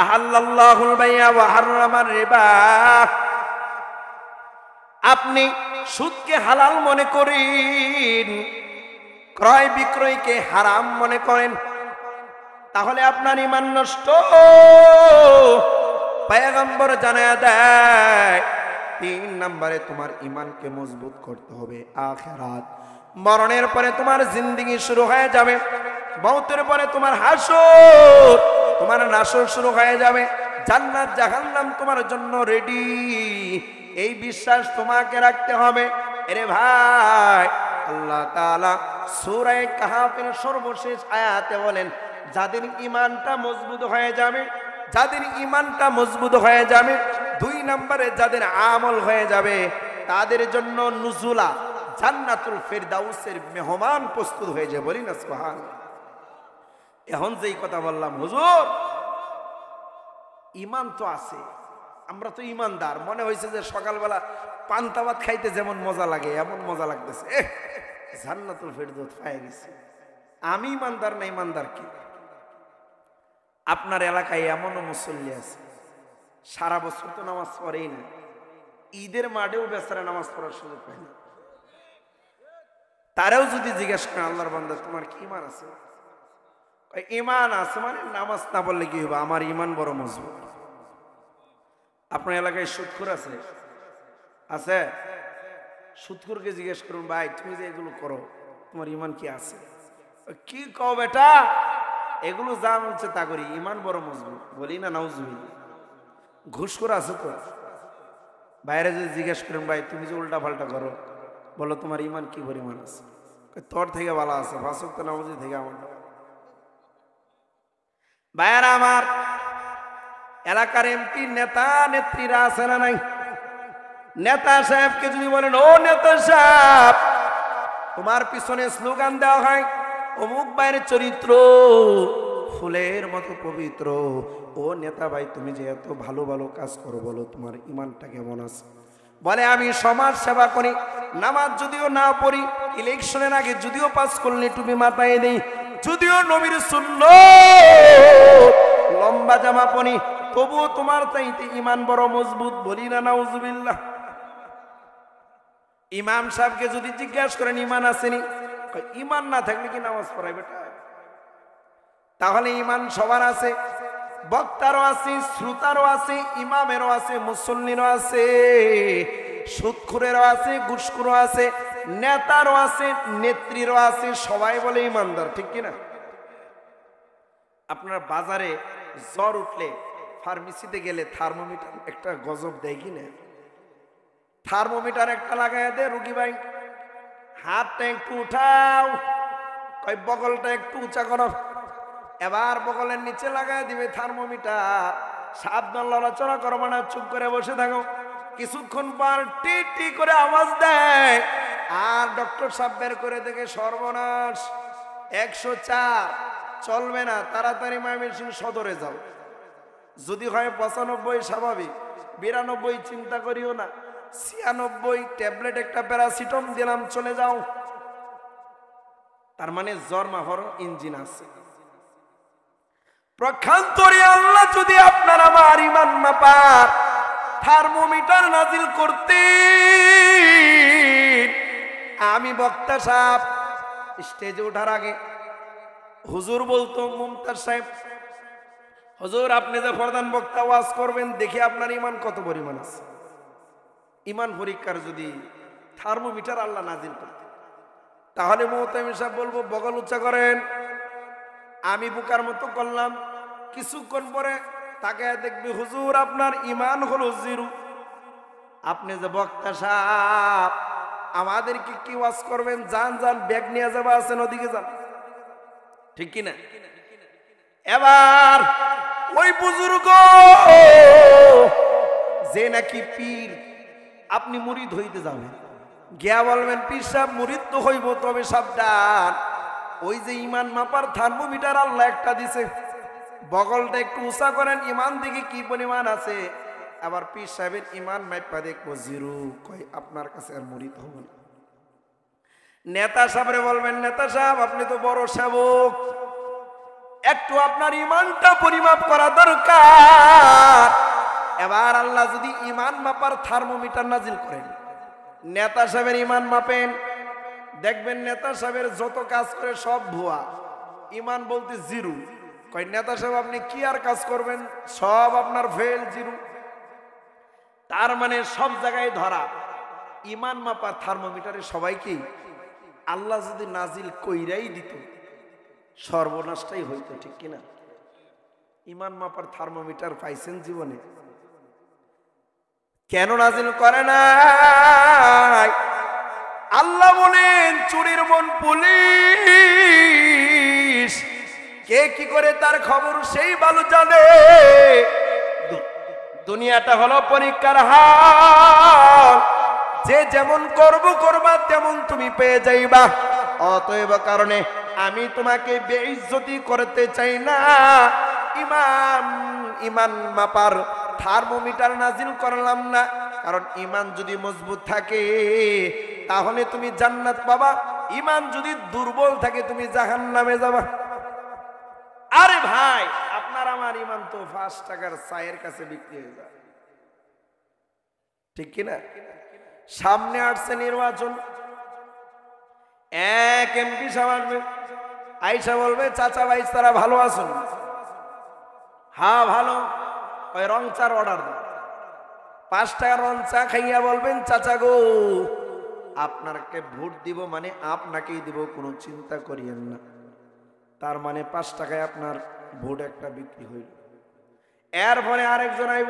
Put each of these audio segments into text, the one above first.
আহাল্লাল্লাহুল বাই'a ওয়া হাররামার রিবা। আপনি সুদকে হালাল মনে করেন, ক্রয় বিক্রয়কে হারাম মনে করেন, তাহলে আপনার ঈমান নষ্ট। পয়গম্বর জানায়া দেয় 3 নম্বরে তোমার ঈমানকে মজবুত করতে হবে আখিরাত। মরণের পরে তোমার জিন্দেগি শুরু হয়ে যাবে, মওতের পরে তোমার হাসর, তোমার নাসর শুরু হয়ে যাবে, জান্নাত জাহান্নাম তোমার জন্য রেডি। এই বিশ্বাস তোমাকে রাখতে হবে। আরে ভাই, আল্লাহ তাআলা সূরা কাহফের সর্বশেষ আয়াতে বলেন, যাদের ঈমানটা মজবুত হয়ে যাবে, যাদের ঈমানটা মজবুত হয়ে যাবে, 2 নম্বরে যাদের আমল হয়ে যাবে, তাদের জন্য নুজুলা জান্নাতুল ফেরদাউসের মেহমান প্রস্তুত হয়ে যায়। বলি না সুবহানাল্লাহ। এখন যেই কথা বললাম, হুজুর ঈমান তো আছে, আমরা তো ঈমানদার, মনে হয়েছে যে সকালবেলা পান্তা ভাত খাইতে যেমন মজা লাগে এমন মজা লাগতেছে, জান্নাতুল ফেরদাউস পেয়ে গেছি। আমি ঈমানদার না, ঈমানদার কি? আপনার এলাকায় এমনও মুসল্লি আছে সারা বছর তো নামাজ পড়েই না, ঈদের মাঠেও বেচারা নামাজ পড়ার সুযোগ পায় না। তারাও যদি জিজ্ঞেস করেন, আল্লাহর বান্দা তোমার কি ঈমান আছে? ঈমান আছে মানে নামাজ না পড়লে কি হবে? আমার ঈমান বড় মজবুত। আপনার এলাকায় সুদখোর আছে? আছে? সুদখোরকে জিজ্ঞেস করুন, ভাই তুমি যে এগুলো করো তোমার ঈমান কি আছে? কি কও বেটা, এগুলো যা হচ্ছে তা করি, ঈমান বড় মজবুত। বলি না নাউজুবিল্লাহ। ঘুষখোর আছে তো? বাইরে যদি জিজ্ঞেস করেন, ভাই তুমি যে উল্টা পাল্টা করো, বলো তোমার ঈমান কি পরিমাণ আছে? তোর থেকে ভালো আছে, ফাঁসক তো নামাজি থেকে আমার। ভাইয়ারা আমার, এলাকার এমপি নেতা নেত্রীরা আছে না নাই? নেতা সাহেবকে যদি বলেন, ও নেতা সাহেব, তোমার পিছনে স্লোগান দেওয়া হয় অমুক ভাইয়ের চরিত্র ফুলের মতো পবিত্র, ও নেতা ভাই তুমি যে এত ভালো ভালো কাজ করো, বলো তোমার ঈমানটা কেমন আছে? বলে আমি সমাজ সেবা করি, নামাজ যদিও না পড়ি, ইলেকশনের আগে যদিও পাস করলে টুপি মাথায় দেই, যদিও নবীর সুন্নাত লম্বা জামা পরি, তবুও তোমার চাইতে ঈমান বড় মজবুত। বলি না নাউজুবিল্লাহ। ইমাম সাহেবকে যদি জিজ্ঞাসা করেন ঈমান আসেনি, ঈমান না থাকলে কি নামাজ পড়াই বেটা? তাহলে ঈমান সবার আছে, বক্তারও আছে, শ্রোতারও আছে, ইমামেরও আছে, মুসল্লিরও আছে, সুদখোরেরও আছে, ঘুষখোরও আছে, নেতারও আছে, নেত্রীরও আছে, সবাই বলে ঈমানদার, ঠিক কিনা? আপনার বাজারে জ্বর উঠলে ফার্মেসিতে গেলে থার্মোমিটার একটা গজব দেয় কিনা? থার্মোমিটার একটা লাগাই দেয়, রুগী ভাই হাতটা একটু উঠাও, কই বগলটা একটু উঁচা করো, এবার বগলের নিচে লাগাই দিবে থার্মোমিটার, সাবধান লড়াচড়া করো মানে চুপ করে বসে থাকো। কিছুক্ষণ পর টি টি করে আওয়াজ দেয়, আর ডক্টর সাহেব বের করে দেখে সর্বনাশ 104, চলবে না, তাড়াতাড়ি ময়মনসিংহ সদরে যাও। যদি হয় 95 স্বাভাবিক, 92 চিন্তা করিও না, 96 ট্যাবলেট একটা প্যারাসিটাম দিলাম, চলে যাও। তার মানে জ্বর মাফার ইঞ্জিন আছে। প্রক্ষান্তরে আল্লাহ যদি আপনার আমার ঈমান মাপার থার্মোমিটার নাজিল করতেন, আমি বক্তা সাহেব স্টেজে ওঠার আগে হুজুর বলতো, মুমতাজ সাহেব হুজুর আপনি যে প্রধান বক্তা ওয়াজ করবেন, দেখি আপনার ঈমান কত পরিমাণ আছে। ঈমান পরীক্ষার যদি থার্মোমিটার আল্লাহ নাজিল করতেন, তাহলে মুহতামিম সাহেব বলবো বগল উচ্চা করেন, আমি বুকার মতো করলাম, কিছুক্ষণ পরে তাকে দেখবি হুজুর আপনার ঈমান হলো 0। আপনি যে বক্তা সাহেব আমাদেরকে কি ওয়াজ করবেন, যান যান ব্যাগ নিয়ে যাবা আছেন ওদিকে যান, ঠিক কিনা? এবার ওই বুজুর্গ যে নাকি পীর, আপনি মুরিদ হইতে যাবেন, গিয়া বলবেন পীর সাহেব মুরিদ তো হইব, তবে সাবধান, ওই যে ঈমান মাপার থার্মোমিটার আল্লাহ একটা দিছে, বগলটা একটু উঁচা করেন, ঈমান দিকে কি পরিমাণ আছে। আবার পীর সাহেবের ঈমান মাপা দেখবো 0, কই আপনার কাছে আর মুরিদ হব না। নেতা সাহেবরে বলবেন, নেতা সাহেব আপনি তো বড় সেবক, একটু আপনার ইমানটা পরিমাপ করা দরকার। এবার আল্লাহ যদি ইমান মাপার থার্মোমিটার নাজিল করেন, নেতা সাহেবের ইমান মাপেন, দেখবেন নেতা সাহেবের যত কাজ করে সব ভুয়া, ইমান বলতে জিরো। কয় নেতা সাহেব আপনি কি আর কাজ করবেন, সব আপনার ফেল, জিরো। তার মানে সব জায়গায় ধরা। ইমান মাপার থার্মোমিটারে সবাই কি আল্লাহ যদি নাজিল কইরাই দিত সর্বনাশটাই হইতো, ঠিক কিনা? ইমান মাপার থার্মোমিটার পাইছেন জীবনে? কেন নাজিল করে না? আল্লাহ বলেন চুরির মন পুলিশ, কে কি করে তার খবর সেই ভালো জানে। দুনিয়াটা হলো পরীক্ষার হাল, যে যেমন করবা তেমন তুমি পেয়ে যাইবা। অতএব কারণে আমি তোমাকে বেইজ্জতি করতে চাই না। ইমান মাপার থার্মোমিটার নাজিল করলাম না, কারণ ইমান যদি মজবুত থাকে তাহলে তুমি জান্নাত পাবা, ইমান যদি দুর্বল থাকে তুমি জাহান্নামে যাবা। আরে ভাই, আপনার আমার ইমান তো 5 টাকার চায়ের কাছে বিক্রি হয়ে যায়, ঠিক কিনা? সামনে আসছে নির্বাচন, এক এমপি সাহেব আসবে, আইসা বলবে চাচা ভাই তারা ভালো আছেন? হ্যাঁ ভালো। ওই রং চার অর্ডার দাও। 5 টাকার রং চা খাইয়া বলবেন চাচা গো আপনাকে ভোট দিব, মানে আপনাকেই দিব, কোনো চিন্তা করিয়েন না। তার মানে 5 টাকায় আপনার ভোট একটা বিক্রি হইল। এরপরে আরেকজন আইব,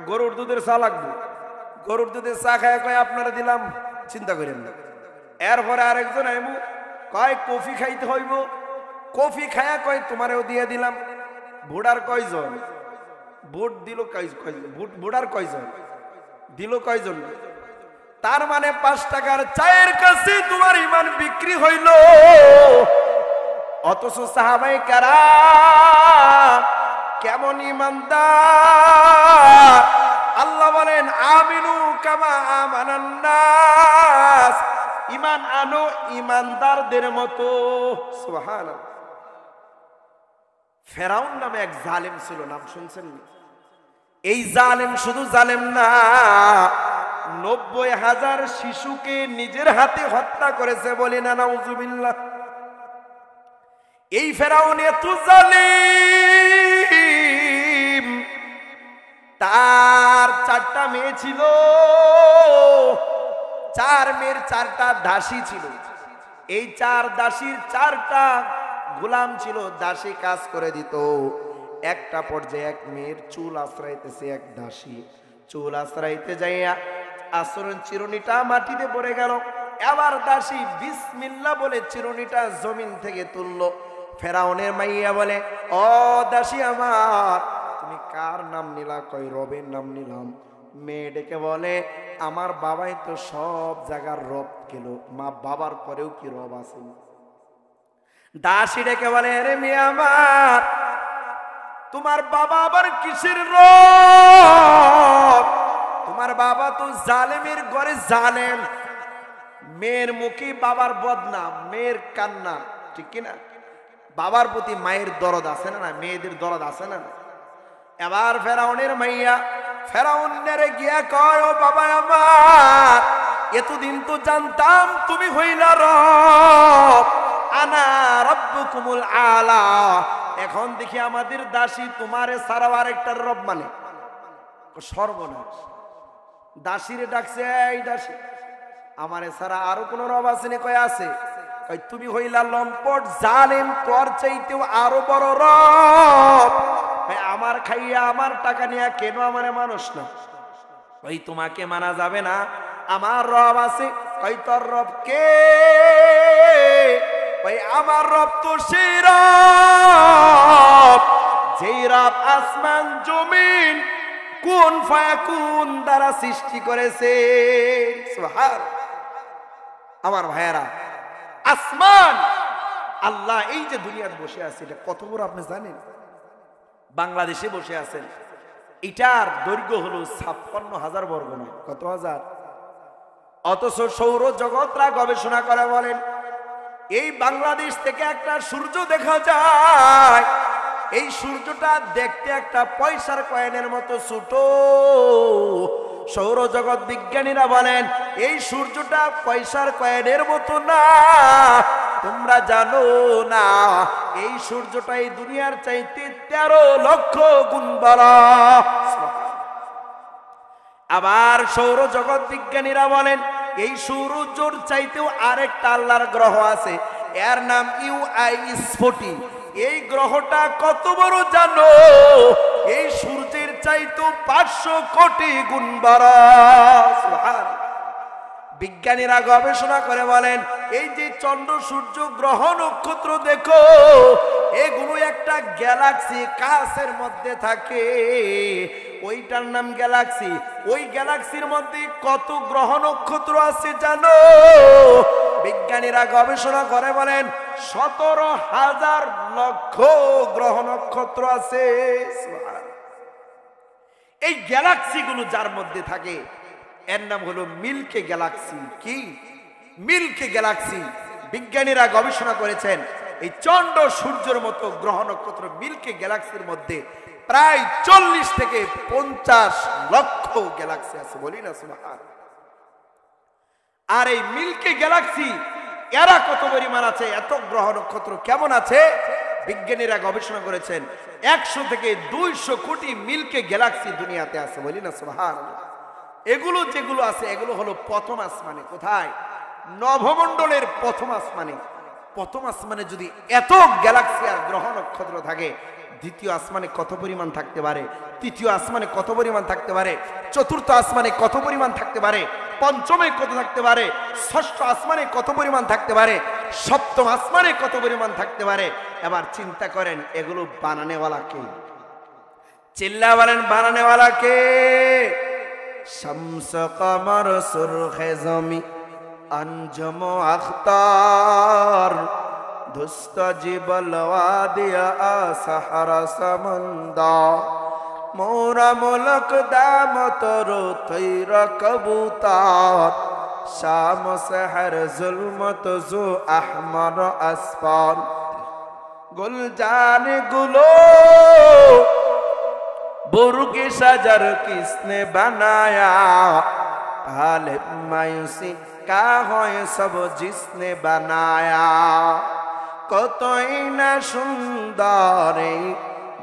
গরুর দুধের চা লাগবে, গরুর দুধের চা খায় কয় আপনারা দিলাম, চিন্তা করেন না। এরপরে আরেকজন আইব, কয় কফি খাইতে হইব, কফি খায়া কয় তোমারেও দিয়ে দিলাম। ভোটার কয়জন? ভোট দিল ভোটার কয়জন দিল, কয়জন? তার মানে 5 টাকার চায়ের কাছে তোমার ইমান বিক্রি হইল। অথচ সাহাবায়ে কেরাম কেমন ইমানদার! আল্লাহ বলেন আমিনু কামা আমানান নাস, ইমান আনো ইমানদারদের মতো। সুবহানাল্লাহ। ফেরাউন নামে এক জালেম ছিল, নাম শুনছেন? এই জালেম শুধু জালেম না, 90,000 শিশুকে নিজের হাতে হত্যা করেছে, বলি না নাউজুবিল্লাহ। এই ফেরাউন এত জালিম, তার 4টা মেয়ে ছিল, 4 মেয়ের 4টা দাসী ছিল। এই 4 দাসীর 4টা গোলাম ছিল, দাসী কাজ করে দিত। একটা পর্যায়ে এক মেয়ের চুল আশ্রাইতেছে, এক দাসী চুল আশ্রাইতে যাইয়া আশ্রণ চিরুনিটা মাটিতে পড়ে গেল। এবার দাসী বিসমিল্লাহ বলে চিরুনিটা জমিন থেকে তুললো। ফেরাউনের মাইয়া বলে, ও দাসী আমার, তুমি কার নাম নিলা? কই রবের নাম নিলাম। মেয়ে ডেকে বলে, আমার বাবাই তো সব জায়গার রব গেল, মা বাবার পরেও কি রব আছে? দাসী ডেকে বলে, আরে মেয়ে আমার, তোমার বাবা আবার কিসের রব? তোমার বাবা তো জালেমের ঘরে জালেম। মেয়ের মুখে বাবার বদনাম, মেয়ের কান্না, ঠিক কিনা? বাবার প্রতি মায়ের দরদ আছে না? মেয়েদের দরদ আছে না? এবার ফেরাউনের মাইয়া ফেরাউনের গিয়া কয়, ও বাবা আমার, এতদিন তো জানতাম তুমি হইলা রব, আনা রব্বুকুমুল আলা। এখন দেখি আমাদের দাসী তোমারে ছাড়াও আরেকটার রব মানে। সর্বনাশ! দাসীরে ডাকছে, এই দাসী, আমারে ছাড়া আরো কোন রব আছে না? কয় আছে। কয় তুমি হইলা লম্পট জালেম, তোর চাইতেও আরো বড় রব। আমার খাইয়া আমার টাকা নিয়ে কেন আমারে মানুষ না? ওই তোমাকে মানা যাবে না, আমার রব আছে। কই তোর রব কে? ওই আমার রব তো সেই রব যেই রব আসমান জমিন কোন ফায়াকুন দ্বারা সৃষ্টি করেছে। সুবহানাল্লাহ। আমার ভাইয়েরা, আসমান আল্লাহ এই যে দুনিয়াতে বসে আছে, এটা কত বড় আপনি জানেন? বাংলাদেশে বসে আছেন, এটার দৈর্ঘ্য হলো 56,000 বর্গ নয়, কত হাজার? অথচ সৌর জগৎরা গবেষণা করে বলেন এই বাংলাদেশ থেকে একটা সূর্য দেখা যায়, এই সূর্যটা দেখতে একটা পয়সার কয়েনের মতো ছোট। সৌরজগৎ বিজ্ঞানীরা বলেন এই সূর্যটা পয়সার কয়েনের মতো না। তোমরা জানো না এই সূর্যটা এই দুনিয়ার চাইতে 13 লক্ষ গুণ বড়। আবার সৌরজগৎ বিজ্ঞানীরা বলেন এই সূর্যের চাইতেও আরেকটা আল্লাহর গ্রহ আছে, এর নাম ইউআই-40। এই গ্রহটা কত বড় জানো? এই সূর্যের চাইতেও 500 কোটি গুণ বড়। সুবহানাল্লাহ। বিজ্ঞানীরা গবেষণা করে বলেন এই যে চন্দ্র সূর্য গ্রহ নক্ষত্র দেখো, এগুলো একটা গ্যালাক্সি কাচের মধ্যে থাকে, ওইটার নাম গ্যালাক্সি। ওই গ্যালাক্সির মধ্যে কত গ্রহ নক্ষত্র আছে জানো? বিজ্ঞানীরা গবেষণা করে বলেন 17,000 লক্ষ গ্রহ নক্ষত্র আছে। এই গ্যালাক্সিগুলো যার মধ্যে থাকে এর নাম হলো মিল্কি গ্যালাক্সি। কি মিল্কি গ্যালাক্সি? বিজ্ঞানীরা গবেষণা করেছেন এই চন্দ্র সূর্যের মতো গ্রহ নক্ষত্র মিল্কি গ্যালাক্সির মধ্যে প্রায় 40 থেকে 50 লক্ষ গ্যালাক্সি আছে। বলি না সুবহানাল্লাহ। আর এই মিল্কি গ্যালাক্সি এরা কত পরিমাণ আছে, এত গ্রহ নক্ষত্র কেমন আছে? বিজ্ঞানীরা গবেষণা করেছেন 100 থেকে 200 কোটি মিল্কি গ্যালাক্সি দুনিয়াতে আছে। বলি না সুবহানাল্লাহ। এগুলো যেগুলো আছে এগুলো হলো প্রথম আসমানে। কোথায়? নভমণ্ডলের প্রথম আসমানে। প্রথম আসমানে যদি এত গ্যালাক্সি আর গ্রহ নক্ষত্র থাকে, দ্বিতীয় আসমানে কত পরিমাণ থাকতে পারে? তৃতীয় আসমানে কত পরিমাণ থাকতে পারে? চতুর্থ আসমানে কত পরিমাণ থাকতে পারে? পঞ্চমে কত থাকতে পারে? ষষ্ঠ আসমানে কত পরিমাণ থাকতে পারে? সপ্তম আসমানে কত পরিমাণ থাকতে পারে? এবার চিন্তা করেন এগুলো বানানেওয়ালা কে? চিল্লা বলেন বানানেওয়ালা কে? শামস কমর সুরখে জমি अंजुम अख्तार दुस्त जिबल वादिया असहरा समंदा मोरा मुलक दाम तरो तैर कबूतर शाम सहर जुल्मत जो अहमर अस्फार गुलजान गुलो बुर्गे शजर किसने बनाया हालिब मायूसी का है सब जिसने बनाया कतई ना सुंदर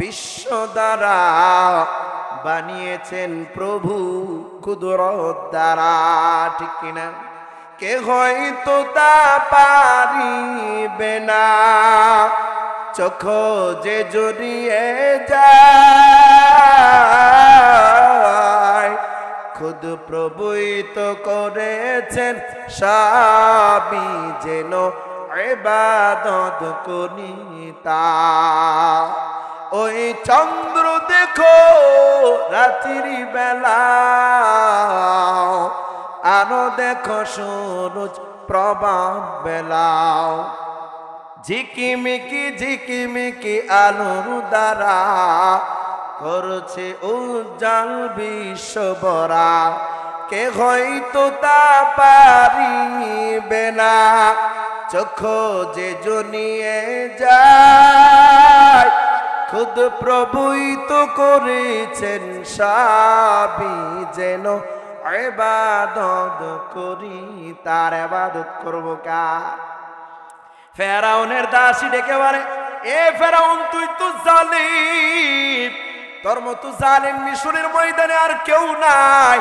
विश्व द्वारा বানিয়েছেন প্রভু কুদরত দ্বারা। ঠিক কিনা? কে হয়তো তা পারিবে না, চোখ যে জড়িয়ে যায় খুদ প্রভুই তো করেছেন সবই যেন ইবাদত করি তা। ওই চন্দ্র দেখো রাত্রি বেলা, আরো দেখো সূরজ প্রভাত বেলা, ঝিকিমিকি ঝিকিমিকি আলোর দ্বারা করছে উজ্জ্বল বিশ্ব ভরা। কে হয়তো তা পারিবে না, চোখ যে জনিয়ে যায় খুদ প্রভুই তো করেছেন সবই যেন ইবাদত করি তার। ইবাদত করবো কার? ফেরাউনের দাসী ডেকে বলে এ ফেরাউন তুই তো জালিম, তোর মতো জালিম মিশরের ময়দানে আর কেউ নাই।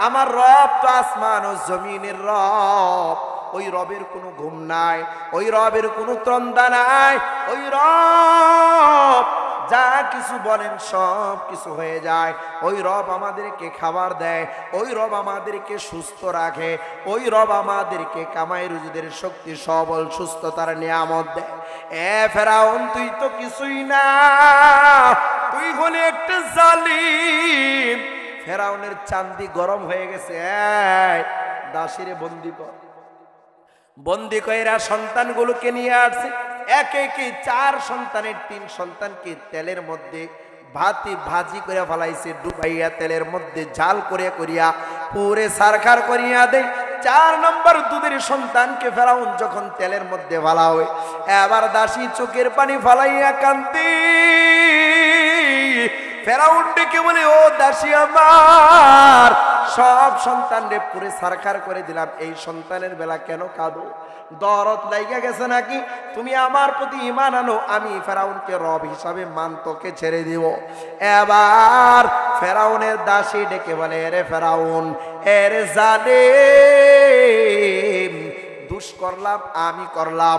আমার রব তো আসমান ও জমিনের রব, ওই রবের কোনো ঘুম নাই, ওই রবের কোনো তন্দ্রা নাই। ওই রব যা কিছু বলেন সব কিছু হয়ে যায়। ওই রব আমাদেরকে খাবার দেয়, ওই রব আমাদেরকে সুস্থ রাখে, ওই রব আমাদেরকে কামাই রুজিদের শক্তি সবল সুস্থতার নিয়ামত দেয়। এ ফেরাউন তুই তো কিছুই না, তুই হলে একটা জালিম। ফেরাউনের চান্দি গরম হয়ে গেছে, দাসীরে বন্দি কর। বন্দি কইরা সন্তানগুলোকে নিয়ে আসছে, একে একে 4 সন্তানের 3 সন্তানকে তেলের মধ্যে ভাজি করে ফেলাইছে, ডুবাইয়া তেলের মধ্যে ঝাল করে করিয়া পুরে সারখার করিয়া দেয়। 4 নম্বর দুধের সন্তানকে ফেরাউন যখন তেলের মধ্যে ফালাবে, এবার দাসী চোখের পানি ফালাইয়া কান্দি। ফেরাউন ডেকে বলে, ও দাসী আমার, সব সন্তানরে পুরে সারখার করে দিলাম, এই সন্তানের বেলা কেন কাঁদো? দরদ লাইগা গেছে নাকি? তুমি আমার প্রতি ঈমান আনো, আমি ফেরাউনকে রব হিসাবে মানতকে ছেড়ে দিব। এবার ফেরাউনের দাসী ডেকে বলে, এরে ফেরাউন, এরে জালেম, দুষ করলাম আমি, করলাম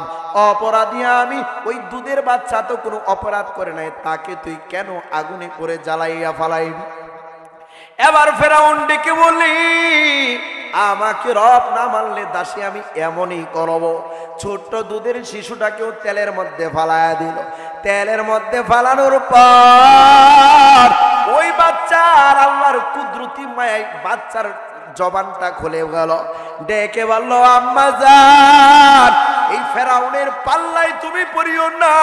অপরাধী আমি। ওই দুধের বাচ্চা তো কোনো অপরাধ করে নাই, তাকে তুই কেন আগুনে করে জ্বালাইয়া ফালাইবি? এবার ফেরাউন ডেকে বলি, আমাকে রব না মানলে দাসী আমি এমনই করব। ছোট্ট দুধের শিশুটাকেও তেলের মধ্যে ফালায়া দিল। তেলের মধ্যে ফালানোর পর ওই বাচ্চার আল্লাহর কুদরতি মায়ায় বাচ্চার জবানটা খুলে গেল। ডেকে বলল, আম্মা জান, এই ফেরাউনের পাল্লায় তুমি পড়িও না,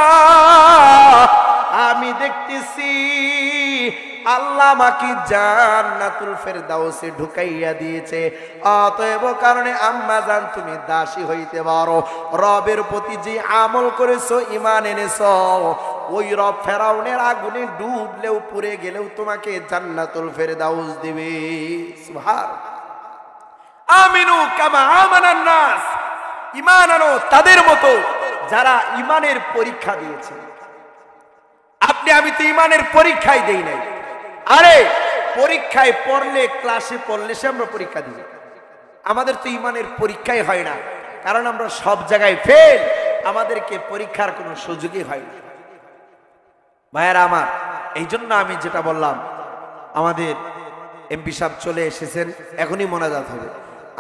আমি দেখতেছি আল্লাহ আমাকে জান্নাতুল ফেরদাউসে ঢুকাইয়া দিয়েছে। অতএব কারণে আম্মা জান, তুমি দাসী হইতে পারো। রবের প্রতি যে আমল করেছো, ঈমান এনেছো, ওই রব ফেরাউনের আগুনে ডুবলেও পুড়ে গেলেও তোমাকে জান্নাতুল ফেরদাউস দিবে। সুবহানাল্লাহ। আমিনু কামা আমানান নাস, ঈমান আনো তাদের মতো যারা ঈমানের পরীক্ষা দিয়েছে। আপনি আমি তো ঈমানের পরীক্ষাই দেই নাই। আরে পরীক্ষায় পড়লে, ক্লাসে পড়লে সে আমরা পরীক্ষা দিই, আমাদের তো ঈমানের পরীক্ষাই হয় না, কারণ আমরা সব জায়গায় ফেল, আমাদেরকে পরীক্ষার কোনো সুযোগই হয় না। ভাইয়েরা আমার, এই জন্য আমি যেটা বললাম, আমাদের এমপি সাহেব চলে এসেছেন, এখনই মোনাজাত হবে,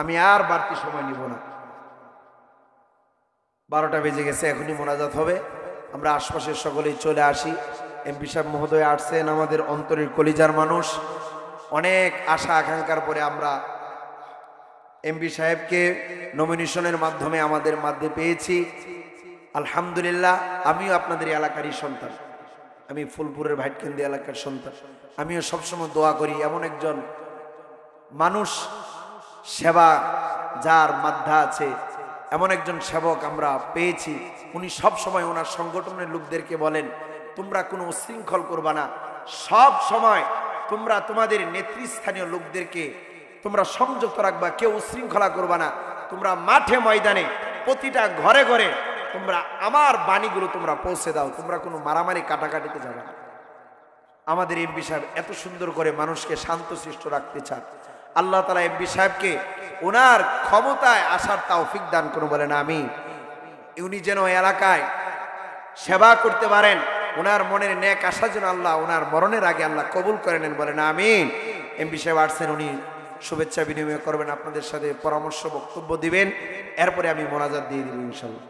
আমি আর বাড়তি সময় নিব না। 12টা বেজে গেছে, এখনই মোনাজাত হবে। আমরা আশপাশের সকলেই চলে আসি। এমপি সাহেব মহোদয় আসছেন, আমাদের অন্তরের কলিজার মানুষ। অনেক আশা আকাঙ্ক্ষার পরে আমরা এমপি সাহেবকে নমিনেশনের মাধ্যমে আমাদের মধ্যে পেয়েছি। আলহামদুলিল্লাহ। আমিও আপনাদের এলাকারই সন্তান, আমি ফুলপুরের ভাইটকেন্দি এলাকার সন্তান। আমিও সবসময় দোয়া করি এমন একজন মানুষ, সেবা যার মাধ্যা আছে, এমন একজন সেবক আমরা পেয়েছি। উনি সব সময় ওনার সংগঠনের লোকদেরকে বলেন, তোমরা কোনো উশৃঙ্খল করবা না, সব সময় তোমরা তোমাদের নেতৃস্থানীয় লোকদেরকে তোমরা সংযুক্ত রাখবা, কেউ উশৃঙ্খলা করবা না। তোমরা মাঠে ময়দানে প্রতিটা ঘরে ঘরে তোমরা আমার বাণীগুলো তোমরা পৌঁছে দাও, তোমরা কোনো মারামারি কাটাকাটিতে যাবে না। আমাদের এমপি সাহেব এত সুন্দর করে মানুষকে শান্তশিষ্ট রাখতে চান। আল্লাহ তাআলা এমপি সাহেবকে ওনার ক্ষমতায় আসার তৌফিক দান করুন, বলেন আমিন। উনি যেন এলাকায় সেবা করতে পারেন, ওনার মনের নেক আশা যেন আল্লাহ ওনার মরণের আগে আল্লাহ কবুল করে নেন, বলেন আমিন। এমপি সাহেব আসছেন, উনি শুভেচ্ছা বিনিময় করবেন, আপনাদের সাথে পরামর্শ বক্তব্য দিবেন, এরপরে আমি মোনাজাত দিয়ে দিব ইনশাআল্লাহ।